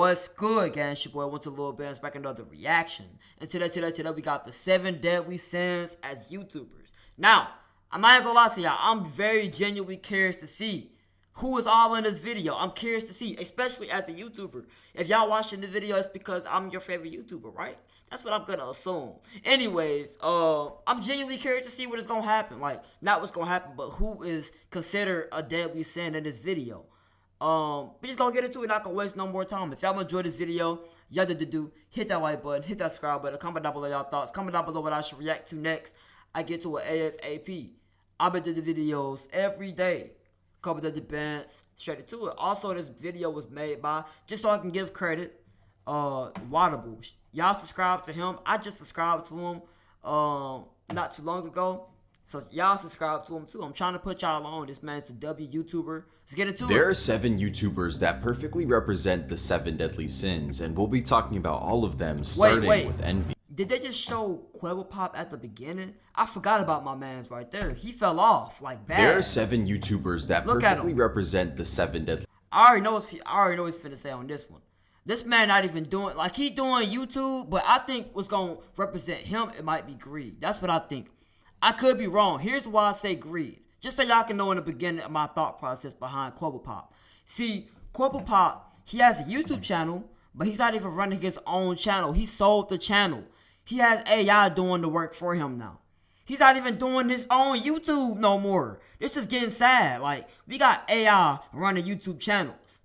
What's good, gang? It's your boy, went to Lil Ben's back another reaction. And today, we got the 7 deadly sins as YouTubers. Now, I'm not even gonna lie to y'all, I'm very genuinely curious to see who is all in this video. I'm curious to see, especially as a YouTuber. If y'all watching the video, it's because I'm your favorite YouTuber, right? That's what I'm gonna assume. Anyways, I'm genuinely curious to see what is gonna happen. Like, not what's gonna happen, but who is considered a deadly sin in this video. We just gonna get into it, not gonna waste no more time. If y'all enjoyed this video, y'all do hit that like button, hit that subscribe button, comment down below y'all thoughts, comment down below what I should react to next. I get to it ASAP. I've been doing the videos every day. Couple of the bands, straight to it. Also, this video was made by, just so I can give credit, Wadables. Y'all subscribe to him. I just subscribed to him not too long ago. So y'all subscribe to him too. I'm trying to put y'all on. This man's a W YouTuber. Let's get into it. There are 7 YouTubers that perfectly represent the 7 deadly sins, and we'll be talking about all of them starting with envy. Did they just show Quavo Pop at the beginning? I forgot about my man's right there. He fell off like bad. There are 7 YouTubers that perfectly represent the 7 deadly. I already know what he's finna say on this one. This man not even doing, like, he doing YouTube, but I think what's gonna represent him, it might be greed. That's what I think. I could be wrong. Here's why I say greed. Just so y'all can know in the beginning of my thought process behind Quavo Pop. See, Quavo Pop, he has a YouTube channel, but he's not even running his own channel. He sold the channel. He has AI doing the work for him now. He's not even doing his own YouTube no more. This is getting sad. Like, we got AI running YouTube channels.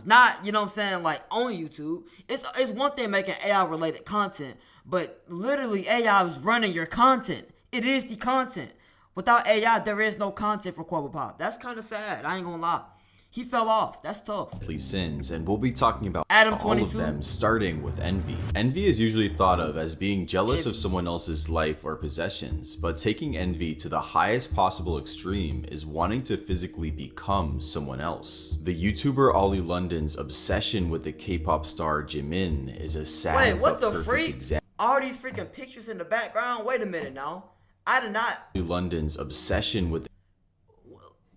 Not, you know what I'm saying, like, on YouTube. It's one thing making AI related content, but literally AI is running your content. It is the content. Without AI, there is no content for Quavo Pop. That's kind of sad. I ain't gonna lie. He fell off. That's tough. Sins, and we'll be talking about Adam all of them, starting with envy. Envy is usually thought of as being jealous of someone else's life or possessions, but taking envy to the highest possible extreme is wanting to physically become someone else. The YouTuber Ollie London's obsession with the K-pop star Jimin is a sad Wait, what but the perfect freak? example. All these freaking pictures in the background? Wait a minute now. I did not. London's obsession with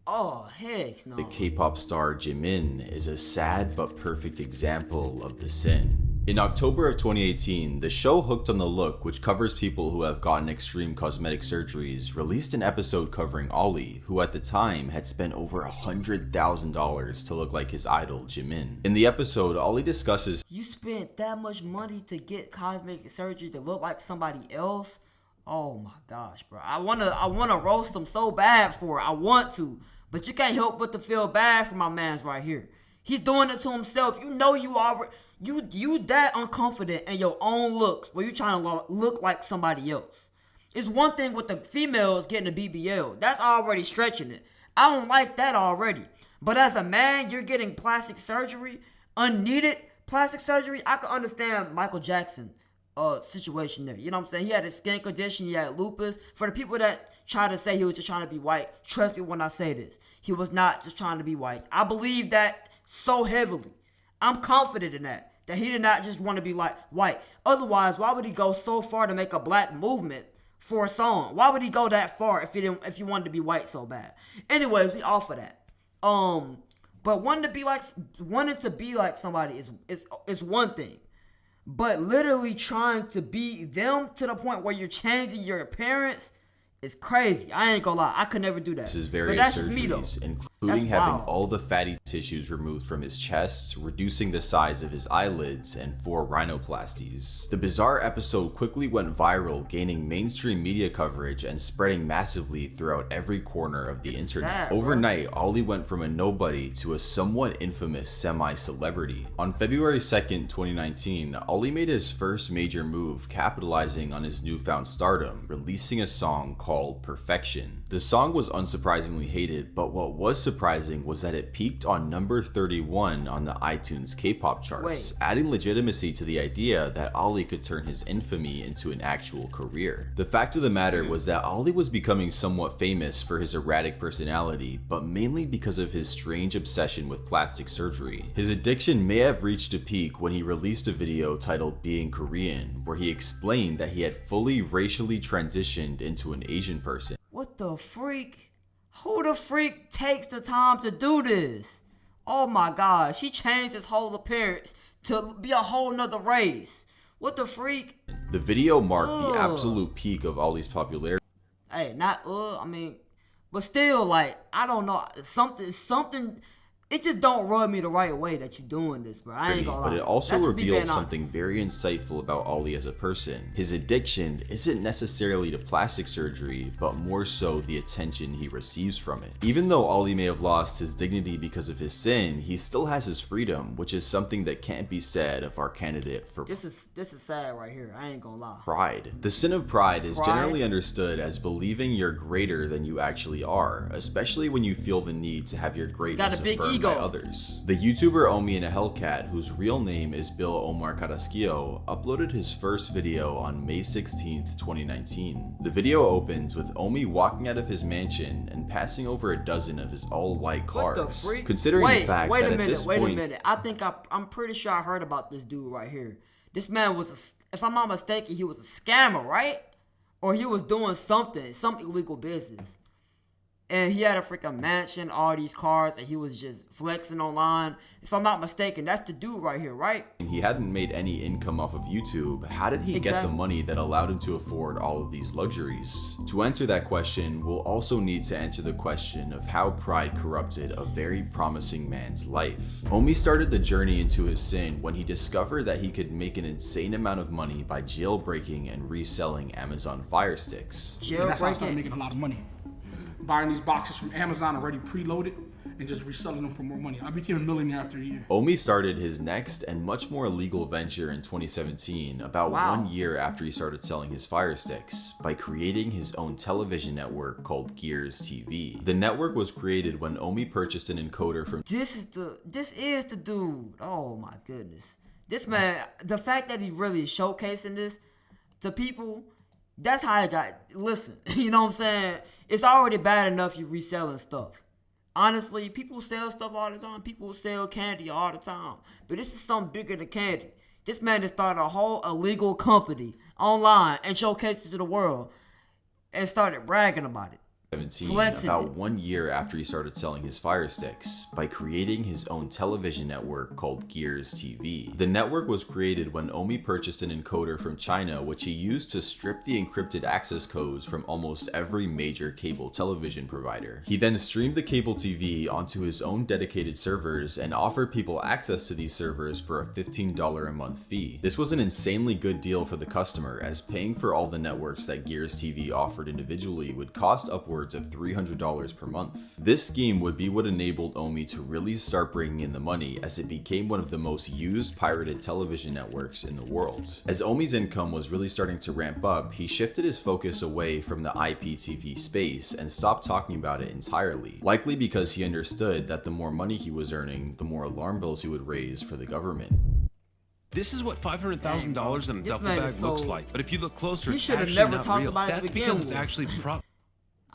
Oh, heck no. the K-pop star Jimin is a sad but perfect example of the sin. In October of 2018, the show Hooked on the Look, which covers people who have gotten extreme cosmetic surgeries, released an episode covering Ollie, who at the time had spent over $100,000 to look like his idol Jimin. In the episode, Ollie discusses, "You spent that much money to get cosmetic surgery to look like somebody else? Oh my gosh, bro. I wanna roast him so bad for it. I want to. But you can't help but to feel bad for my man's right here. He's doing it to himself. You know you already, you that unconfident in your own looks where you trying to look like somebody else. It's one thing with the females getting a BBL. That's already stretching it. I don't like that already. But as a man, you're getting plastic surgery, unneeded plastic surgery. I can understand Michael Jackson situation there. You know what I'm saying? He had a skin condition, he had lupus. For the people that try to say he was just trying to be white, trust me when I say this. He was not just trying to be white. I believe that so heavily. I'm confident in that he did not just want to be like white. Otherwise, why would he go so far to make a black movement for a song? Why would he go that far if he wanted to be white so bad? Anyways, we off of that. But wanting to be like somebody is one thing. But literally trying to be them to the point where you're changing your appearance is crazy. I ain't gonna lie. I could never do that. This is various surgeries, including having all the fatty tissues removed from his chest, reducing the size of his eyelids, and 4 rhinoplasties. The bizarre episode quickly went viral, gaining mainstream media coverage and spreading massively throughout every corner of the internet. Overnight, Ollie went from a nobody to a somewhat infamous semi-celebrity. On February 2nd, 2019, Ollie made his first major move, capitalizing on his newfound stardom, releasing a song called Perfection. The song was unsurprisingly hated, but what was surprising was that it peaked on number 31 on the iTunes K-pop charts, adding legitimacy to the idea that Ollie could turn his infamy into an actual career. The fact of the matter was that Ollie was becoming somewhat famous for his erratic personality, but mainly because of his strange obsession with plastic surgery. His addiction may have reached a peak when he released a video titled Being Korean, where he explained that he had fully racially transitioned into an Asian person. What the freak? Who the freak takes the time to do this? Oh my God, she changed his whole appearance to be a whole nother race. What the freak? The video marked the Ugh. absolute peak of Ollie's popularity. Hey, not I mean, but still, like, I don't know, something. It just don't rub me the right way that you doing this, bro. I ain't gonna lie. But it also That's just me being revealed honest. something very insightful about Ollie as a person. His addiction isn't necessarily to plastic surgery, but more so the attention he receives from it. Even though Ollie may have lost his dignity because of his sin, he still has his freedom, which is something that can't be said of our candidate for This is sad right here. I ain't gonna lie. pride. The sin of pride is generally understood as believing you're greater than you actually are, especially when you feel the need to have your greatness big affirmed ego. by others. The YouTuber Omi in a Hellcat, whose real name is Bill Omar Carrasquillo, uploaded his first video on May 16th, 2019. The video opens with Omi walking out of his mansion and passing over a dozen of his all-white cars. What the freak? Considering the fact that at this point... Wait a minute. I think I'm pretty sure I heard about this dude right here. This man was, if I'm not mistaken, he was a scammer, right? Or he was doing some illegal business. And he had a freaking mansion, all these cars, and he was just flexing online. If I'm not mistaken, that's the dude right here, right? He hadn't made any income off of YouTube. How did he get the money that allowed him to afford all of these luxuries? To answer that question, we'll also need to answer the question of how pride corrupted a very promising man's life. Omi started the journey into his sin when he discovered that he could make an insane amount of money by jailbreaking and reselling Amazon Fire Sticks. And that's how I started making a lot of money. Buying these boxes from Amazon already preloaded and just reselling them for more money. I became a millionaire after a year. Omi started his next and much more legal venture in 2017, about 1 year after he started selling his Fire Sticks, by creating his own television network called Gears TV. The network was created when Omi purchased an encoder from... This is the dude. Oh my goodness. This man, the fact that he really showcasing this to people, that's how I got, listen, you know what I'm saying? It's already bad enough you reselling stuff. Honestly, people sell stuff all the time. People sell candy all the time. But this is something bigger than candy. This man has started a whole illegal company online and showcased it to the world and started bragging about it. About 1 year after he started selling his Fire Sticks, by creating his own television network called Gears TV. The network was created when Omi purchased an encoder from China, which he used to strip the encrypted access codes from almost every major cable television provider. He then streamed the cable TV onto his own dedicated servers and offered people access to these servers for a $15 a month fee. This was an insanely good deal for the customer, as paying for all the networks that Gears TV offered individually would cost upwards of $300 per month. This scheme would be what enabled Omi to really start bringing in the money, as it became one of the most used pirated television networks in the world. As Omi's income was really starting to ramp up, he shifted his focus away from the IPTV space and stopped talking about it entirely, likely because he understood that the more money he was earning, the more alarm bells he would raise for the government. This is what $500,000 in a duffel bag looks like, but if you look closer, it's actually never not talked real. about it to That's begin because it's with. actually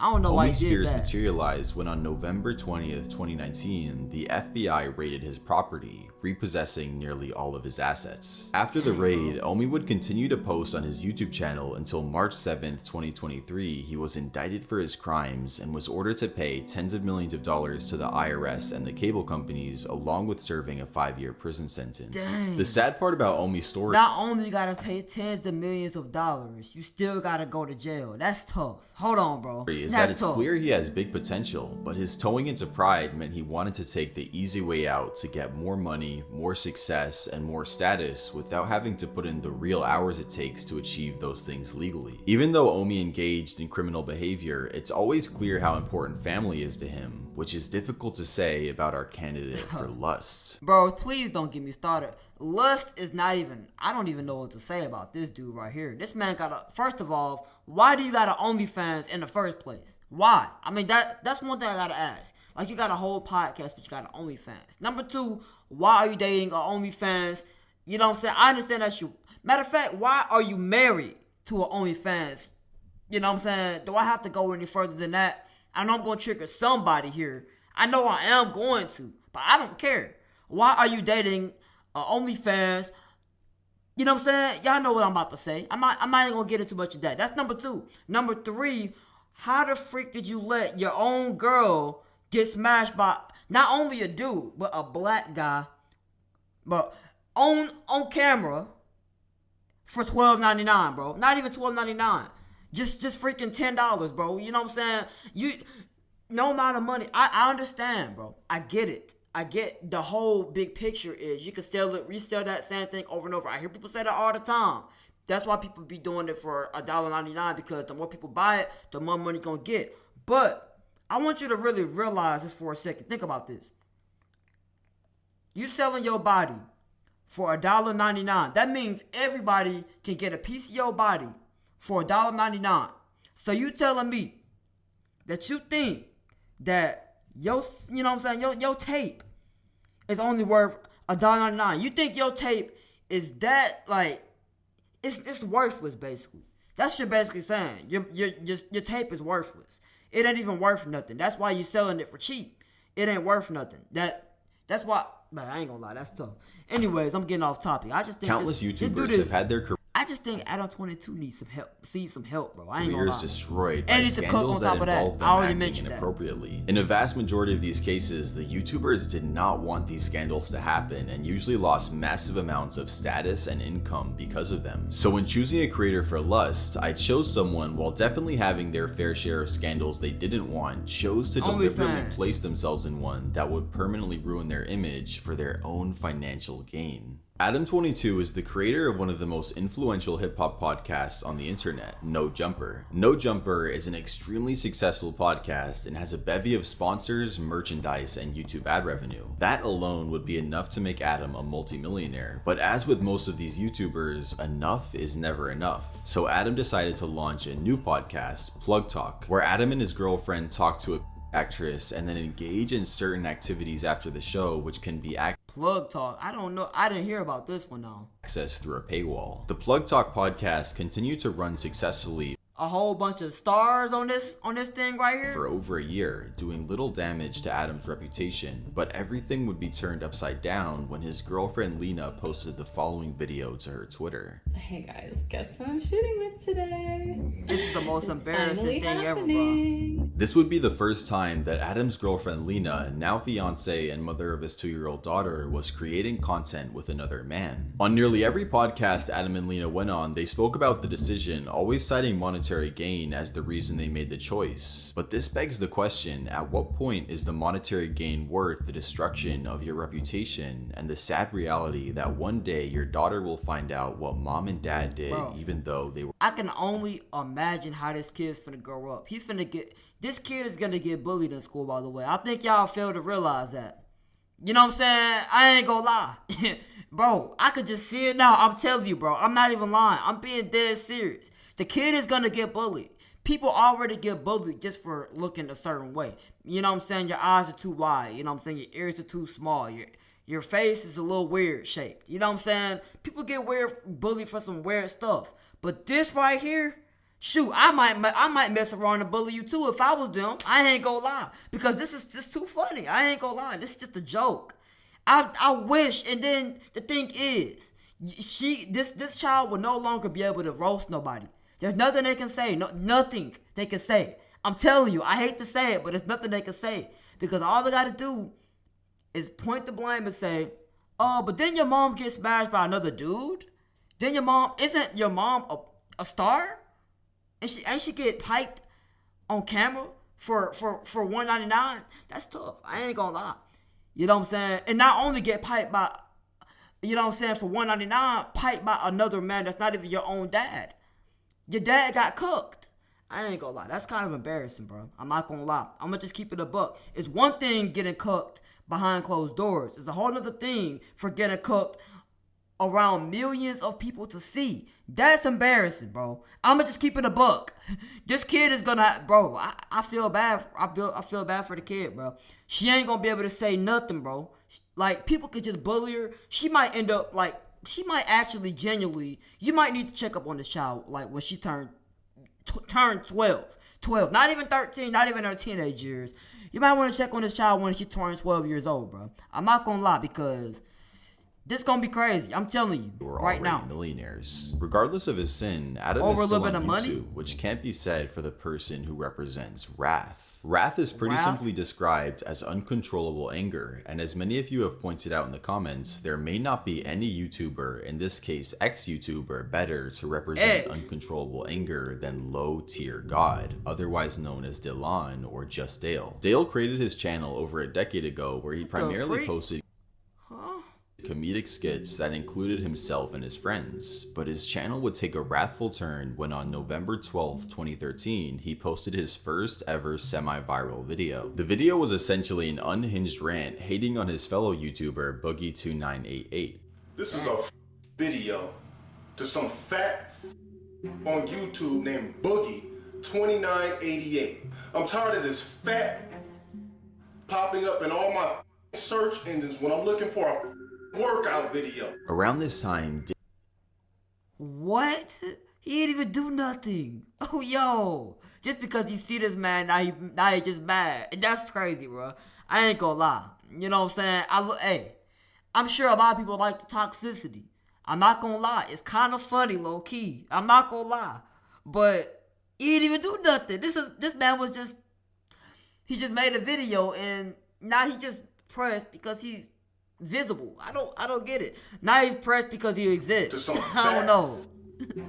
I don't know why he Omi's did fears that. materialized when on November 20th, 2019, the FBI raided his property, repossessing nearly all of his assets. After the raid, Omi would continue to post on his YouTube channel until March 7th, 2023. He was indicted for his crimes and was ordered to pay tens of millions of dollars to the IRS and the cable companies, along with serving a 5-year prison sentence. Dang. The sad part about Omi's story... Not only you gotta pay tens of millions of dollars, you still gotta go to jail. That's tough. Hold on, bro. is that it's clear he has big potential, but his towing into pride meant he wanted to take the easy way out to get more money, more success, and more status without having to put in the real hours it takes to achieve those things legally. Even though Omi engaged in criminal behavior, it's always clear how important family is to him, which is difficult to say about our candidate for lust. Bro, please don't get me started. Lust is not even, I don't even know what to say about this dude right here. This man got a, first of all, why do you got an OnlyFans in the first place? Why? I mean, that's one thing I gotta ask. Like, you got a whole podcast, but you got an OnlyFans. Number two, why are you dating an OnlyFans? You know what I'm saying? I understand that's you. Matter of fact, why are you married to an OnlyFans? You know what I'm saying? Do I have to go any further than that? I know I'm gonna trigger somebody here. I know I am going to, but I don't care. Why are you dating OnlyFans? You know what I'm saying? Y'all know what I'm about to say. I'm not even gonna get into much of that. That's number two. Number three, how the freak did you let your own girl get smashed by Not only a dude, but a black guy, but on camera for $12.99, bro. Not even $12.99. Just freaking $10, bro. You know what I'm saying? No amount of money. I understand, bro. I get it. I get the whole big picture is you can resell that same thing over and over. I hear people say that all the time. That's why people be doing it for $1.99, because the more people buy it, the more money gonna get. But I want you to really realize this for a second. Think about this. You selling your body for $1.99. That means everybody can get a piece of your body for $1.99. So you telling me that you think that your tape is only worth $1.99. You think your tape is that, like, it's worthless, basically. That's what you're basically saying. Your tape is worthless. It ain't even worth nothing. That's why you're selling it for cheap. It ain't worth nothing. That's why, man, I ain't gonna lie, that's tough. Anyways, I'm getting off topic. I just think countless YouTubers have had their I just think Adam 22 needs some help, bro. I ain't careers gonna lie. destroyed by And he's a cook on scandals top that of that. involve I them already acting mentioned that. inappropriately. In a vast majority of these cases, the YouTubers did not want these scandals to happen and usually lost massive amounts of status and income because of them. So when choosing a creator for lust, I chose someone, while definitely having their fair share of scandals they didn't want, chose to deliberately place themselves in one that would permanently ruin their image for their own financial gain. Adam 22 is the creator of one of the most influential hip-hop podcasts on the internet, No Jumper. No Jumper is an extremely successful podcast and has a bevy of sponsors, merchandise, and YouTube ad revenue. That alone would be enough to make Adam a multimillionaire. But as with most of these YouTubers, enough is never enough. So Adam decided to launch a new podcast, Plug Talk, where Adam and his girlfriend talk to a actress and then engage in certain activities after the show, which can be Plug Talk. I don't know. I didn't hear about this one though. accessed through a paywall. The Plug Talk podcast continued to run successfully a whole bunch of stars on this thing right here for over a year, doing little damage to Adam's reputation, but everything would be turned upside down when his girlfriend Lena posted the following video to her Twitter. Hey guys, guess what I'm shooting with today? This is the most embarrassing thing ever, bro. This would be the first time that Adam's girlfriend Lena, now fiance and mother of his 2-year-old daughter, was creating content with another man. On nearly every podcast Adam and Lena went on, they spoke about the decision, always citing monetary gain as the reason they made the choice. But this begs the question, at what point is the monetary gain worth the destruction of your reputation and the sad reality that one day your daughter will find out what mom and dad did, even though they were... I can only imagine how this kid's finna grow up. This kid is gonna get bullied in school, by the way. I think y'all fail to realize that. You know what I'm saying? I ain't gonna lie. Bro, I could just see it now. I'm telling you, bro. I'm not even lying. I'm being dead serious. The kid is gonna get bullied. People already get bullied just for looking a certain way. You know what I'm saying? Your eyes are too wide. You know what I'm saying? Your ears are too small. Your face is a little weird shaped. You know what I'm saying? People get bullied for some weird stuff. But this right here, shoot, I might mess around and bully you too if I was them. I ain't gonna lie. Because this is just too funny. I ain't gonna lie. This is just a joke. I wish, and then the thing is, this child will no longer be able to roast nobody. There's nothing they can say. Nothing they can say. I'm telling you, I hate to say it, but there's nothing they can say. Because all they gotta do is point the blame and say, oh, but then your mom gets smashed by another dude? Then isn't your mom a star? And she get piped on camera for $1.99? That's tough. I ain't gonna lie. You know what I'm saying? And not only get piped by, you know what I'm saying, for $1.99, piped by another man that's not even your own dad. Your dad got cooked. I ain't gonna lie. That's kind of embarrassing, bro. I'm not gonna lie. I'm gonna just keep it a buck. It's one thing getting cooked behind closed doors. It's a whole other thing for getting cooked around millions of people to see. That's embarrassing, bro. I'm gonna just keep it a buck. This kid is gonna, bro. I feel bad. I feel bad for the kid, bro. She ain't gonna be able to say nothing, bro. Like, people could just bully her. She might end up like. She might actually genuinely, you might need to check up on this child, like, when she turned 12. Not even 13, not even her teenage years. You might want to check on this child when she turns 12 years old, bro. I'm not gonna lie, because This gonna be crazy. I'm telling you were right already now. millionaires. Regardless of his sin, Adam Over a is still little on bit of money? YouTube, which can't be said for the person who represents wrath. Wrath is pretty Wrath? simply described as uncontrollable anger, and as many of you have pointed out in the comments, there may not be any YouTuber, in this case ex-YouTuber, better to represent uncontrollable anger than Low Tier God, otherwise known as Dylan or Just Dale. Dale created his channel over a decade ago where he primarily posted comedic skits that included himself and his friends, but his channel would take a wrathful turn when on November 12th, 2013, he posted his first ever semi-viral video. The video was essentially an unhinged rant hating on his fellow YouTuber Boogie2988. This is a video to some fat on YouTube named Boogie2988. I'm tired of this fat popping up in all my search engines when I'm looking for a workout video. Around this time, What? He didn't even do nothing. Oh, yo. Just because you see this man, now he just mad. That's crazy, bro. I ain't gonna lie. You know what I'm saying? Hey, I'm sure a lot of people like the toxicity. I'm not gonna lie. It's kind of funny, low key. I'm not gonna lie. But he didn't even do nothing. This man was just, he just made a video and now he just pressed because he's visible. I don't get it. Now he's pressed because he exists. I don't know.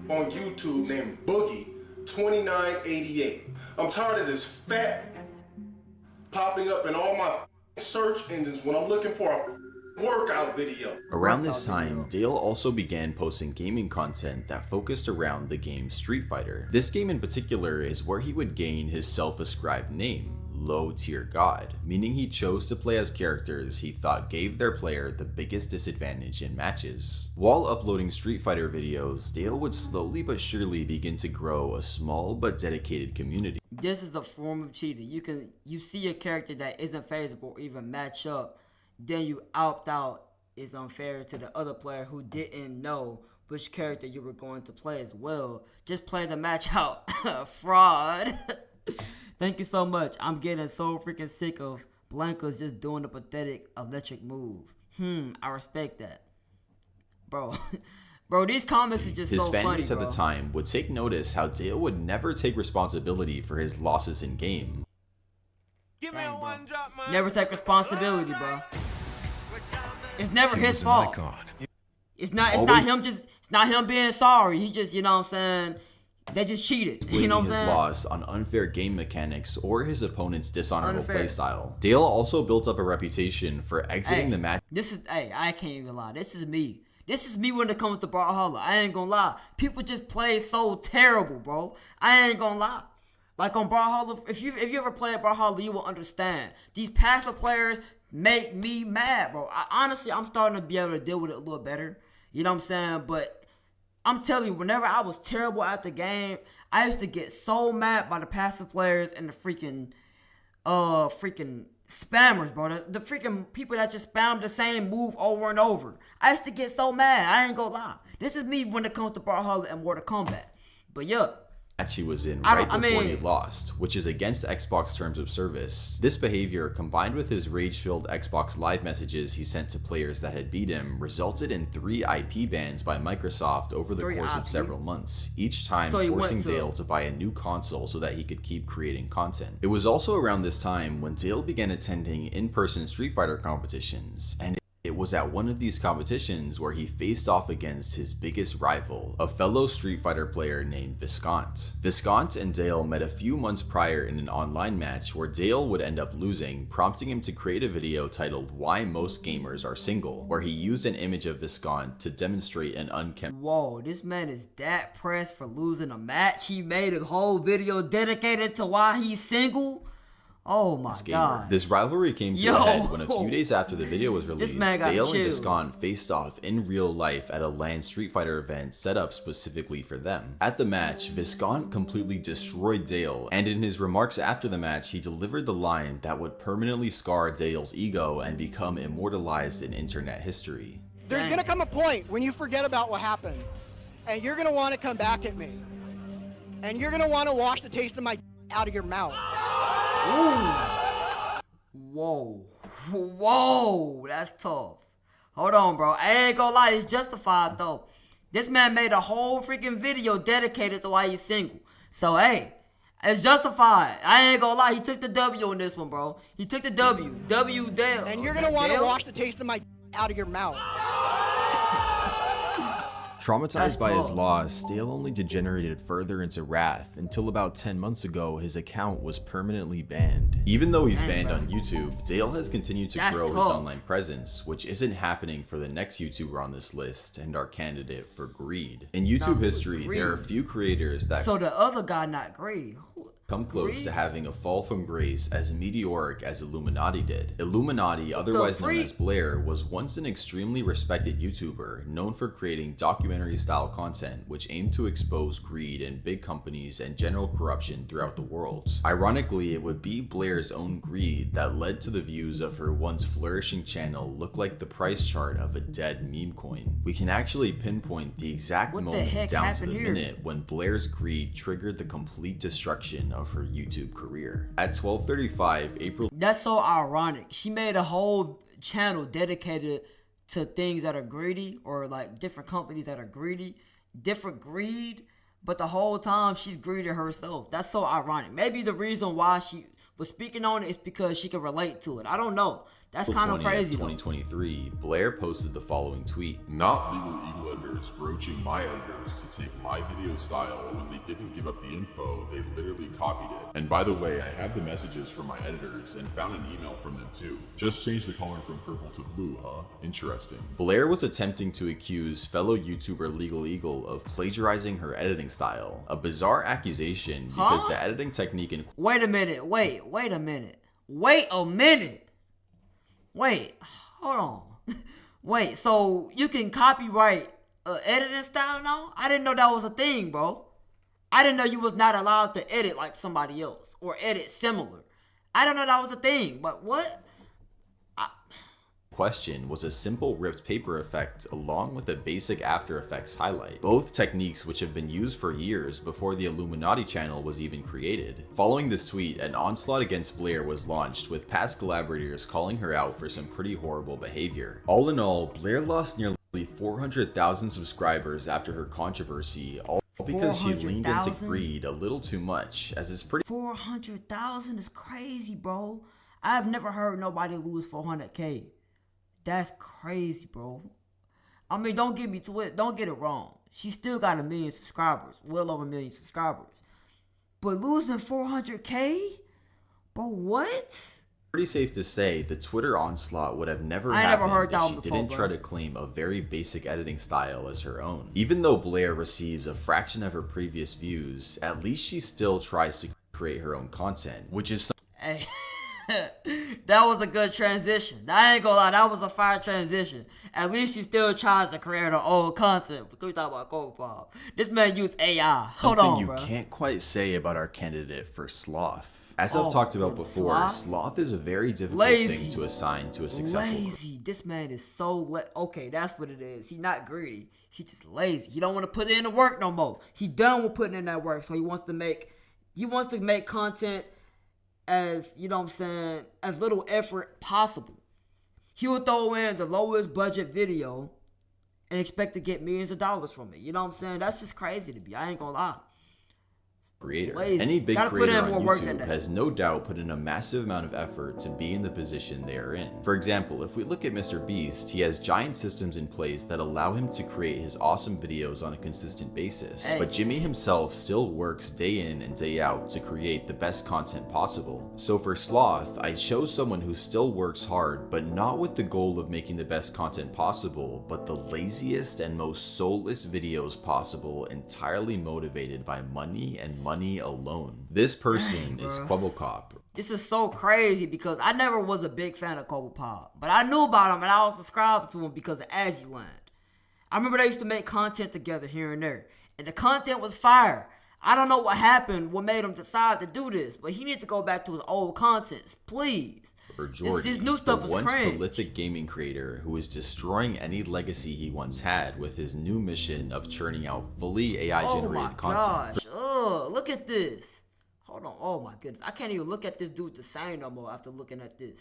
On YouTube named Boogie2988. I'm tired of this fat popping up in all my search engines when I'm looking for a workout video. Around this time, Dale also began posting gaming content that focused around the game Street Fighter. This game in particular is where he would gain his self-ascribed name, Low Tier God, meaning he chose to play as characters he thought gave their player the biggest disadvantage in matches. While uploading Street Fighter videos, Dale would slowly but surely begin to grow a small but dedicated community. This is a form of cheating. You see a character that isn't feasible or even match up, then you opt out. Is unfair to the other player who didn't know which character you were going to play as well. Just play the match out. Fraud. Thank you so much. I'm getting so freaking sick of Blanca's just doing the pathetic electric move. I respect that. Bro, these comments are just so funny, bro. His fan base at the time would take notice how Dale would never take responsibility for his losses in game. Give me a one drop, man. Never take responsibility, bro. It's never his fault. It's not him being sorry. He just, you know what I'm saying? They just cheated. You know what I'm saying? His loss on unfair game mechanics or his opponent's dishonorable playstyle. Dale also built up a reputation for exiting the match. I can't even lie. This is me. This is me when it comes to Brawlhalla. I ain't gonna lie. People just play so terrible, bro. I ain't gonna lie. Like on Brawlhalla, if you ever played Brawlhalla, you will understand. These passive players make me mad, bro. Honestly, I'm starting to be able to deal with it a little better. You know what I'm saying? But I'm telling you, whenever I was terrible at the game, I used to get so mad by the passive players and the freaking spammers, bro. The freaking people that just spam the same move over and over. I used to get so mad. I ain't gonna lie. This is me when it comes to Brawlhalla and Mortal Kombat. But yeah. He was in before he lost, which is against Xbox terms of service. This behavior, combined with his rage-filled Xbox Live messages he sent to players that had beat him, resulted in 3 IP bans by Microsoft over the course of several months, each time forcing Dale to buy a new console so that he could keep creating content. It was also around this time when Dale began attending in-person Street Fighter competitions, and it was at one of these competitions where he faced off against his biggest rival, a fellow Street Fighter player named Viscount. Viscount and Dale met a few months prior in an online match where Dale would end up losing, prompting him to create a video titled Why Most Gamers Are Single, where he used an image of Viscount to demonstrate an unkempt. Whoa, this man is that pressed for losing a match? He made a whole video dedicated to why he's single? Oh my god. This rivalry came to a head when a few days after the video was released, Dale and Viscount faced off in real life at a LAN Street Fighter event set up specifically for them. At the match, Viscount completely destroyed Dale, and in his remarks after the match, he delivered the line that would permanently scar Dale's ego and become immortalized in internet history. There's gonna come a point when you forget about what happened, and you're gonna want to come back at me, and you're gonna want to wash the taste of my out of your mouth. Ooh. Whoa, that's tough. Hold on, bro. I ain't gonna lie, it's justified though. This man made a whole freaking video dedicated to why he's single. So hey, it's justified. I ain't gonna lie, he took the W on this one, bro. He took the W. W down. And you're gonna want to wash the taste of my out of your mouth. Traumatized by his loss, Dale only degenerated further into wrath until about 10 months ago his account was permanently banned. Even though he's banned on YouTube, Dale has continued to grow his online presence, which isn't happening for the next YouTuber on this list and our candidate for Greed. In YouTube history, there are few creators that So the other guy not Greed. come close to having a fall from grace as meteoric as Illuminati did. Illuminati, otherwise known as Blair, was once an extremely respected YouTuber known for creating documentary-style content which aimed to expose greed in big companies and general corruption throughout the world. Ironically, it would be Blair's own greed that led to the views of her once flourishing channel look like the price chart of a dead meme coin. We can actually pinpoint the exact moment down to the minute when Blair's greed triggered the complete destruction of her YouTube career. At 12:35 April. That's so ironic. She made a whole channel dedicated to things that are greedy, or like different companies that are greedy, different greed, but the whole time she's greedy herself. That's so ironic. Maybe the reason why she was speaking on it is because she can relate to it. I don't know. That's kind of crazy. 2023, Blair posted the following tweet. Not legal eagle editors broaching my editors to take my video style when they didn't give up the info, they literally copied it. And by the way, I have the messages from my editors and found an email from them too. Just change the color from purple to blue, huh? Interesting. Blair was attempting to accuse fellow YouTuber Legal Eagle of plagiarizing her editing style, a bizarre accusation because the editing technique in— Wait a minute, wait a minute. Wait, hold on. Wait, so you can copyright editing style now? I didn't know that was a thing, bro. I didn't know you was not allowed to edit like somebody else or edit similar. I didn't know that was a thing, but what? Question was a simple ripped paper effect along with a basic After Effects highlight, both techniques which have been used for years before the Illuminati channel was even created. Following this tweet, an onslaught against Blair was launched, with past collaborators calling her out for some pretty horrible behavior. All in all, Blair lost nearly 400,000 subscribers after her controversy, all because she leaned into greed a little too much, as it's pretty— 400,000 is crazy, bro. I've never heard nobody lose 400K. That's crazy, bro. I mean, don't get it wrong. She still got 1 million subscribers, well over 1 million subscribers. But losing 400K? Bro, what? Pretty safe to say the Twitter onslaught would have never happened if she didn't try to claim a very basic editing style as her own. Even though Blair receives a fraction of her previous views, at least she still tries to create her own content, which is— Hey. That was a good transition. I ain't gonna lie, that was a fire transition. At least she still tries to create her own content. Because we talk about Cold Pop. This man used AI. Hold on, bro. Something you can't quite say about our candidate for Sloth. As I've talked about before, Sloth is a very difficult thing to assign to a successful— Lazy. This man is so okay, that's what it is. He's not greedy. He's just lazy. He don't want to put in the work no more. He done with putting in that work. So he wants to make content as, you know what I'm saying, as little effort possible. He will throw in the lowest budget video and expect to get millions of dollars from it. You know what I'm saying? That's just crazy to me. I ain't gonna lie. Creator. Lazy. Any big Gotta creator on YouTube has no doubt put in a massive amount of effort to be in the position they are in. For example, if we look at Mr. Beast, he has giant systems in place that allow him to create his awesome videos on a consistent basis. But Jimmy himself still works day in and day out to create the best content possible. So for Sloth, I chose someone who still works hard, but not with the goal of making the best content possible, but the laziest and most soulless videos possible, entirely motivated by money and money alone. This person is Quabblecop. This is so crazy because I never was a big fan of Quabblepop, but I knew about him and I was subscribed to him because of Azzyland. I remember they used to make content together here and there, and the content was fire. I don't know what happened, what made him decide to do this, but he needs to go back to his old contents, please. Or Jordy, his new stuff the was once cringe. prolific gaming creator who is destroying any legacy he once had with his new mission of churning out fully AI-generated content. Oh, look at this. Hold on. Oh my goodness. I can't even look at this dude the same no more after looking at this.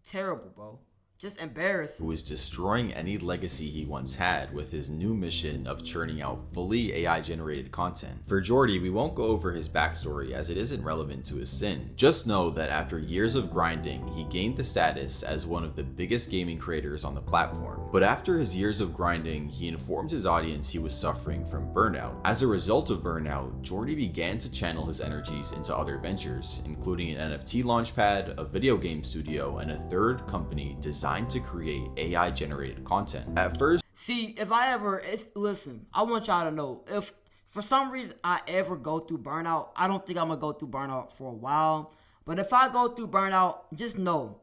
Terrible, bro. Just embarrassing. Who is destroying any legacy he once had with his new mission of churning out fully AI generated content. For Jordy, we won't go over his backstory as it isn't relevant to his sin. Just know that after years of grinding, he gained the status as one of the biggest gaming creators on the platform. But after his years of grinding, he informed his audience he was suffering from burnout. As a result of burnout, Jordy began to channel his energies into other ventures, including an NFT launchpad, a video game studio, and a third company designed to create AI generated content. At first, listen, I want y'all to know, if for some reason I ever go through burnout, I don't think I'm gonna go through burnout for a while, but if I go through burnout, just know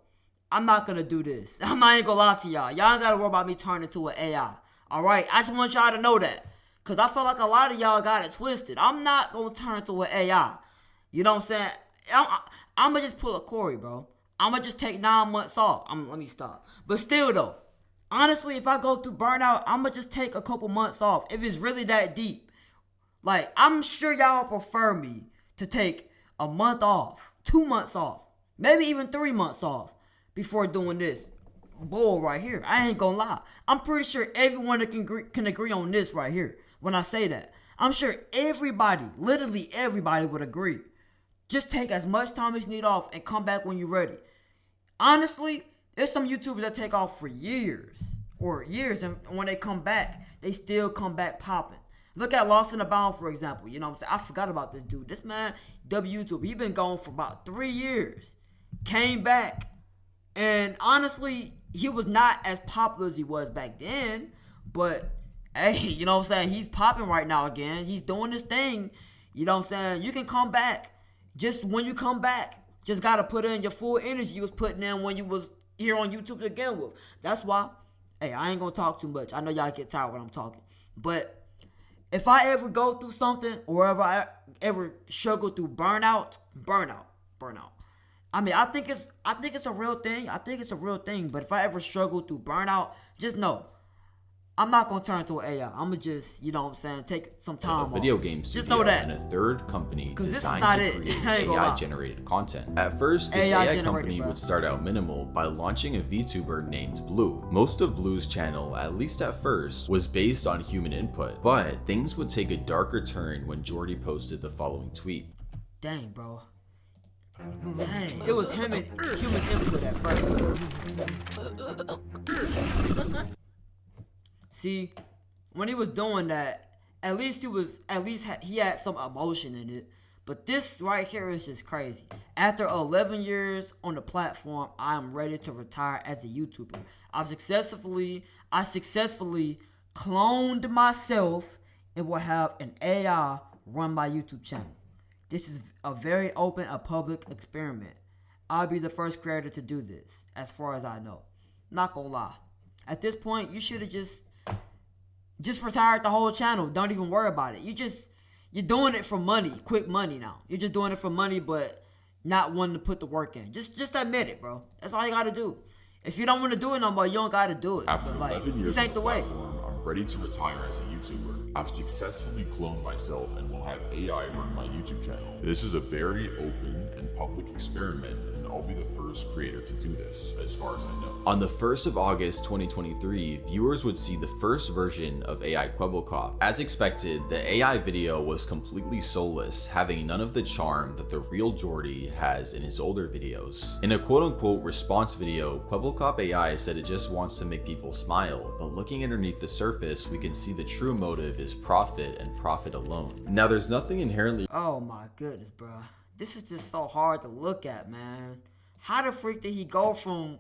I'm not gonna do this. I'm not even gonna lie to y'all. Y'all ain't gotta worry about me turning into an AI. Alright, I just want y'all to know that, cause I feel like a lot of y'all got it twisted. I'm not gonna turn into an AI. You know what I'm saying? I'm gonna just pull a Corey, bro. I'm gonna just take 9 months off. Let me stop. But still though, honestly, if I go through burnout, I'm gonna just take a couple months off. If it's really that deep. Like, I'm sure y'all prefer me to take a month off, 2 months off, maybe even 3 months off before doing this bull right here. I ain't gonna lie. I'm pretty sure everyone can agree on this right here when I say that. I'm sure everybody, literally everybody would agree. Just take as much time as you need off and come back when you're ready. Honestly, there's some YouTubers that take off for years, and when they come back, they still come back popping. Look at Lost in the Bound, for example. You know what I'm saying? I forgot about this dude. This man, YouTube, he been gone for about 3 years. Came back, and honestly, he was not as popular as he was back then, but hey, you know what I'm saying? He's popping right now again. He's doing this thing. You know what I'm saying? You can come back. Just when you come back, just gotta put in your full energy you was putting in when you was here on YouTube to begin with. That's why, hey, I ain't gonna talk too much. I know y'all get tired when I'm talking. But if I ever go through something, or if I ever struggle through burnout. I mean, I think it's a real thing. But if I ever struggle through burnout, just know I'm not gonna turn into an AI. I'm gonna just, you know what I'm saying, take some time a video off. game studio Just know that. and a third company designed to create AI AI-generated content. At first, this AI company would start out minimal by launching a VTuber named Blue. Most of Blue's channel, at least at first, was based on human input, but things would take a darker turn when Jordy posted the following tweet. Dang, bro. Dang, it was him and human input at first. See, when he was doing that, at least he had some emotion in it. But this right here is just crazy. After 11 years on the platform, I am ready to retire as a YouTuber. I successfully cloned myself and will have an AI run my YouTube channel. This is a very open, a public experiment. I'll be the first creator to do this, as far as I know. Not gonna lie. At this point, you should have just retired the whole channel. Don't even worry about it. You're doing it for money, quick money now. You're just doing it for money, but not wanting to put the work in. Just admit it, bro. That's all you gotta do. If you don't want to do it no more, you don't gotta do it. After 11 years this ain't on the way. platform, I'm ready to retire as a YouTuber. I've successfully cloned myself and will have AI run my YouTube channel. This is a very open and public experiment, and I'll be the first creator to do this, as far as I know. On the 1st of August 2023, viewers would see the first version of AI Kwebbelkop. As expected, the AI video was completely soulless, having none of the charm that the real Jordy has in his older videos. In a quote-unquote response video, Kwebbelkop AI said it just wants to make people smile, but looking underneath the surface, we can see the true motive is profit and profit alone. Now, there's nothing inherently— Oh my goodness, bro. This is just so hard to look at, man. How the freak did he go from...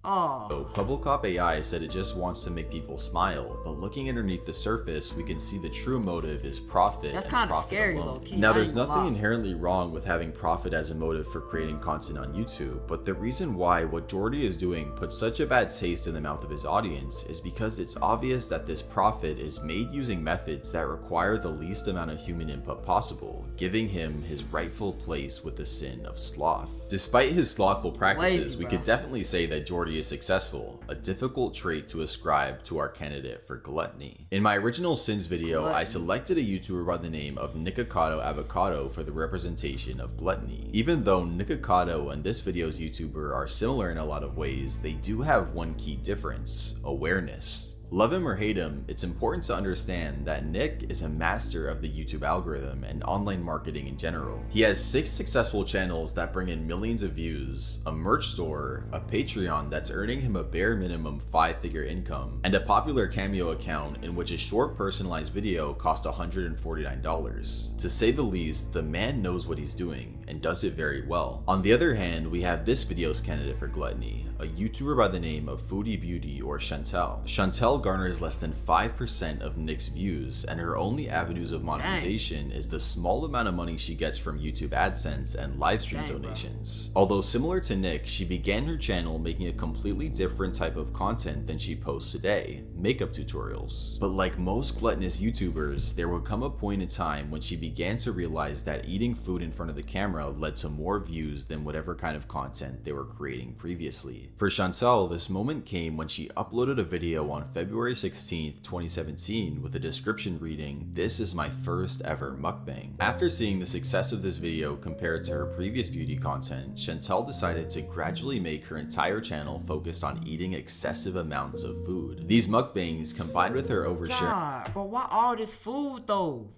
Oh. Kwebbelkop AI said it just wants to make people smile, but looking underneath the surface, we can see the true motive is profit. That's kind of scary, low-key. Now, there's nothing inherently wrong with having profit as a motive for creating content on YouTube, but the reason why what Jordy is doing puts such a bad taste in the mouth of his audience is because it's obvious that this profit is made using methods that require the least amount of human input possible, giving him his rightful place with the sin of sloth. Despite his slothful practices, we could definitely say that Jordy majority is successful, a difficult trait to ascribe to our candidate for gluttony. In my original sins video, I selected a YouTuber by the name of Nikocado Avocado for the representation of gluttony. Even though Nikocado and this video's YouTuber are similar in a lot of ways, they do have one key difference: awareness. Love him or hate him, it's important to understand that Nick is a master of the YouTube algorithm and online marketing in general. He has 6 successful channels that bring in millions of views, a merch store, a Patreon that's earning him a bare minimum 5-figure income, and a popular Cameo account in which a short personalized video cost $149. To say the least, the man knows what he's doing and does it very well. On the other hand, we have this video's candidate for gluttony, a YouTuber by the name of Foodie Beauty or Chantel. Chantel garners less than 5% of Nick's views, and her only avenues of monetization is the small amount of money she gets from YouTube AdSense and livestream donations. Although similar to Nick, she began her channel making a completely different type of content than she posts today, makeup tutorials. But like most gluttonous YouTubers, there would come a point in time when she began to realize that eating food in front of the camera led to more views than whatever kind of content they were creating previously. For Chantel, this moment came when she uploaded a video on February 16th, 2017 with a description reading, "This is my first ever mukbang." After seeing the success of this video compared to her previous beauty content, Chantel decided to gradually make her entire channel focused on eating excessive amounts of food. These mukbangs, combined with her oversharing— God, but why all this food though?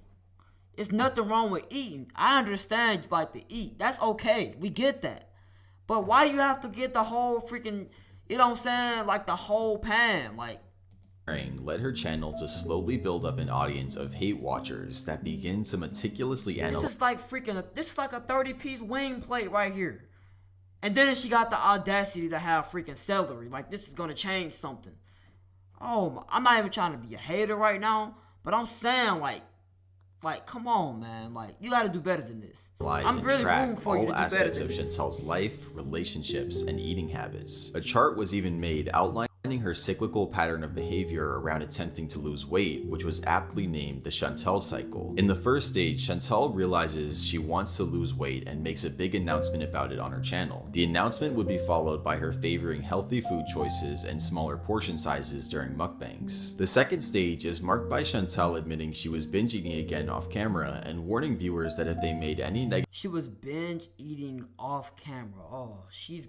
It's nothing wrong with eating. I understand you like to eat. That's okay. We get that. But why you have to get the whole freaking, you know what I'm saying, like the whole pan, like, led her channel to slowly build up an audience of hate watchers that begin to meticulously analyze— this is like freaking, this is like a 30-piece wing plate right here. And then she got the audacity to have freaking celery. Like, this is gonna change something. Oh, I'm not even trying to be a hater right now, but I'm saying like, come on, man. Like, you gotta do better than this. I'm really rooting for you to do better aspects than of this. Chantel's life, relationships, and eating habits. A chart was even made outlining her cyclical pattern of behavior around attempting to lose weight, which was aptly named the Chantel cycle. In the first stage, Chantel realizes she wants to lose weight and makes a big announcement about it on her channel. The announcement would be followed by her favoring healthy food choices and smaller portion sizes during mukbangs. The second stage is marked by Chantel admitting she was binge eating again off camera and warning viewers that if they made any negative— She was binge eating off camera. Oh, she's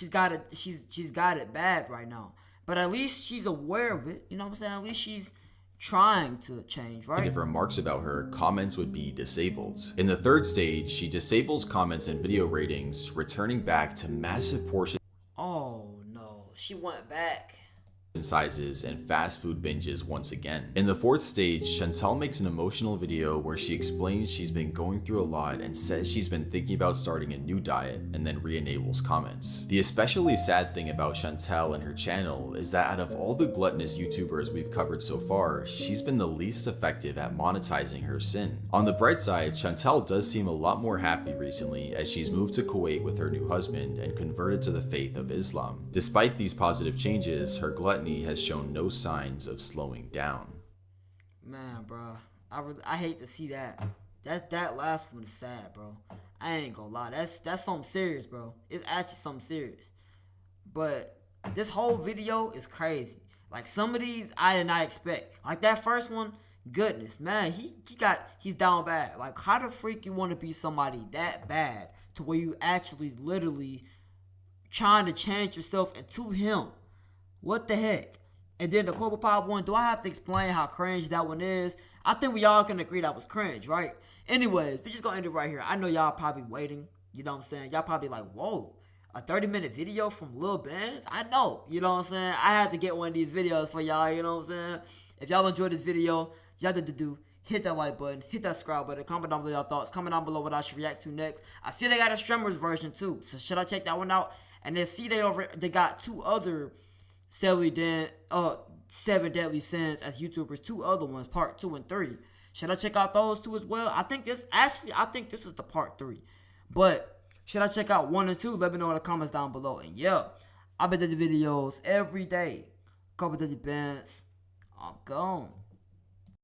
got it bad right now. But at least she's aware of it. You know what I'm saying? At least she's trying to change, right? If remarks about her, comments would be disabled. In the third stage, she disables comments and video ratings, returning back to massive portion Oh no, she went back. sizes and fast food binges once again. In the fourth stage, Chantel makes an emotional video where she explains she's been going through a lot and says she's been thinking about starting a new diet, and then re-enables comments. The especially sad thing about Chantel and her channel is that out of all the gluttonous YouTubers we've covered so far, she's been the least effective at monetizing her sin. On the bright side, Chantel does seem a lot more happy recently as she's moved to Kuwait with her new husband and converted to the faith of Islam. Despite these positive changes, her gluttony has shown no signs of slowing down. Man, bro, I hate to see that. That last one is sad, bro. I ain't gonna lie. That's something serious, bro. It's actually something serious. But this whole video is crazy. Like, some of these I did not expect. Like that first one, goodness, man, he's down bad. Like, how the freak you want to be somebody that bad to where you actually literally trying to change yourself into him? What the heck? And then the Cobra Pop one, do I have to explain how cringe that one is? I think we all can agree that was cringe, right? Anyways, we're just gonna end it right here. I know y'all probably waiting, you know what I'm saying? Y'all probably like, whoa, a 30-minute video from Lil Benz? I know, you know what I'm saying? I had to get one of these videos for y'all, you know what I'm saying? If y'all enjoyed this video, y'all have to do, hit that like button, hit that subscribe button, comment down below your thoughts, comment down below what I should react to next. I see they got a streamers version too, so should I check that one out? And then see they got 2 other 7 Deadly Sins as YouTubers, 2 other ones, part 2 and 3. Should I check out those 2 as well? I think this is the part 3. But should I check out 1 and 2? Let me know in the comments down below. And yeah, I bet the videos every day. Couple of the bands. I'm gone.